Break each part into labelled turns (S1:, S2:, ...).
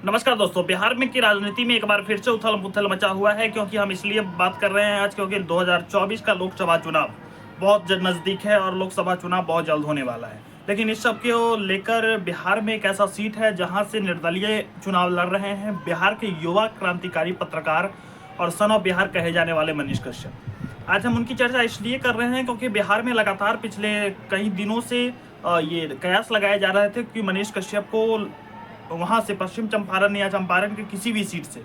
S1: नमस्कार दोस्तों, बिहार में की राजनीति में एक बार फिर से उथल पुथल मचा हुआ है। क्योंकि हम इसलिए बात कर रहे हैं आज क्योंकि 2024 का लोकसभा चुनाव बहुत नज़दीक है और लोकसभा चुनाव बहुत जल्द होने वाला है। लेकिन इस सब को लेकर बिहार में एक ऐसा सीट है जहां से निर्दलीय चुनाव लड़ रहे हैं बिहार के युवा क्रांतिकारी पत्रकार और सन ऑफ बिहार कहे जाने वाले मनीष कश्यप। आज हम उनकी चर्चा इसलिए कर रहे हैं क्योंकि बिहार में लगातार पिछले कई दिनों से ये कयास लगाए जा रहे थे कि मनीष कश्यप को वहां से पश्चिम चंपारण या चंपारण के किसी भी सीट से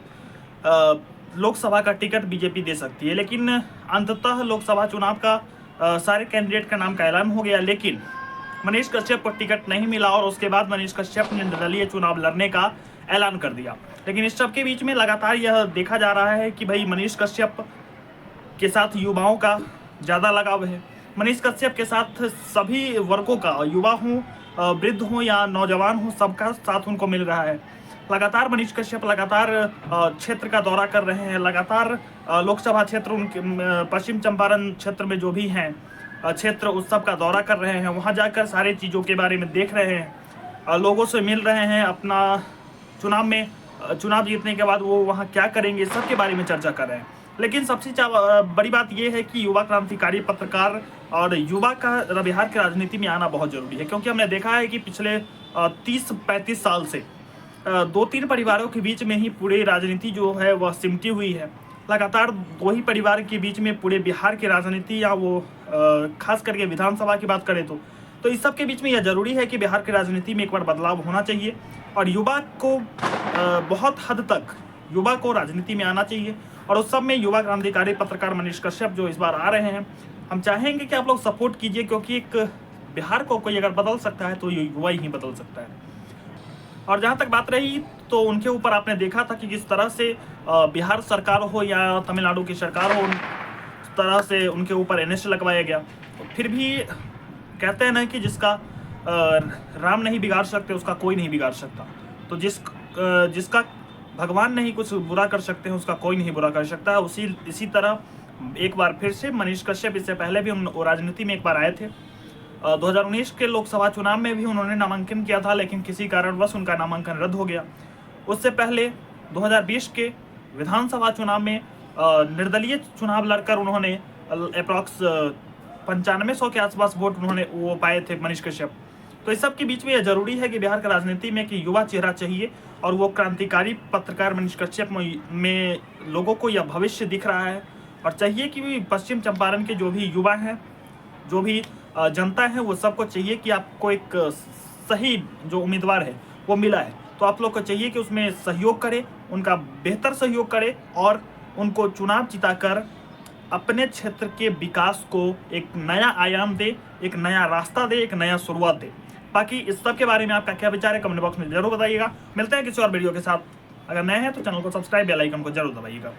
S1: लोकसभा का टिकट बीजेपी दे सकती है। लेकिन अंततः लोकसभा चुनाव का सारे कैंडिडेट का नाम का ऐलान हो गया, लेकिन मनीष कश्यप को टिकट नहीं मिला और उसके बाद मनीष कश्यप ने निर्दलीय चुनाव लड़ने का ऐलान कर दिया। लेकिन इस सब के बीच में लगातार यह देखा जा रहा है कि भाई मनीष कश्यप के साथ युवाओं का ज़्यादा लगाव है। मनीष कश्यप के साथ सभी वर्गों का, युवा हों, वृद्ध हों या नौजवान हों, सबका साथ उनको मिल रहा है। लगातार मनीष कश्यप लगातार क्षेत्र का दौरा कर रहे हैं। लगातार लोकसभा क्षेत्र उनके पश्चिम चंपारण क्षेत्र में जो भी हैं क्षेत्र, उस सब का दौरा कर रहे हैं। वहां जाकर सारी चीज़ों के बारे में देख रहे हैं, लोगों से मिल रहे हैं। अपना चुनाव जीतने के बाद वो वहाँ क्या करेंगे, सब के बारे में चर्चा कर रहे हैं। लेकिन सबसे बड़ी बात यह है कि युवा क्रांतिकारी पत्रकार और युवा का बिहार की राजनीति में आना बहुत जरूरी है। क्योंकि हमने देखा है कि पिछले 30-35 साल से 2-3 परिवारों के बीच में ही पूरी राजनीति जो है वह सिमटी हुई है। लगातार 2 ही परिवार के बीच में पूरे बिहार की राजनीति, या वो खास करके विधानसभा की बात करें तो इस सब के बीच में यह जरूरी है कि बिहार की राजनीति में एक बार बदलाव होना चाहिए और युवा को बहुत हद तक युवा को राजनीति में आना चाहिए। और उस सब में युवा क्रांतिकारी पत्रकार मनीष कश्यप जो इस बार आ रहे हैं, हम चाहेंगे कि आप लोग सपोर्ट कीजिए, क्योंकि एक बिहार को कोई अगर बदल सकता है तो ये युवा ही बदल सकता है। और जहाँ तक बात रही तो उनके ऊपर आपने देखा था कि किस तरह से बिहार सरकार हो या तमिलनाडु की सरकार हो, उस तरह से उनके ऊपर NS लगवाया गया। तो फिर भी कहते हैं ना कि जिसका राम नहीं बिगाड़ सकते उसका कोई नहीं बिगाड़ सकता। तो जिसका भगवान नहीं कुछ बुरा कर सकते हैं उसका कोई नहीं बुरा कर सकता है। इसी तरह एक बार फिर से मनीष कश्यप, इससे पहले भी राजनीति में एक बार आए थे। 2019 के लोकसभा चुनाव में भी उन्होंने नामांकन किया था, लेकिन किसी कारणवश उनका नामांकन रद्द हो गया। उससे पहले 2020 के विधानसभा चुनाव में निर्दलीय चुनाव लड़कर उन्होंने अप्रॉक्स 9500 के आसपास वोट वो पाए थे मनीष कश्यप। तो इस सब के बीच में यह जरूरी है कि बिहार की राजनीति में कि युवा चेहरा चाहिए, और वो क्रांतिकारी पत्रकार मनीष कश्यप में लोगों को यह भविष्य दिख रहा है। और चाहिए कि पश्चिम चंपारण के जो भी युवा हैं, जो भी जनता है, वो सबको चाहिए कि आपको एक सही जो उम्मीदवार है वो मिला है, तो आप लोग को चाहिए कि उसमें सहयोग करें, उनका बेहतर सहयोग करें और उनको चुनाव जिताकर अपने क्षेत्र के विकास को एक नया आयाम दे, एक नया रास्ता दे, एक नया शुरुआत दे। बाकी इस सब के बारे में आपका क्या विचार है कमेंट बॉक्स में जरूर बताइएगा। मिलते हैं किसी और वीडियो के साथ। अगर नए हैं तो चैनल को सब्सक्राइब, बेल आइकन को जरूर दबाइएगा।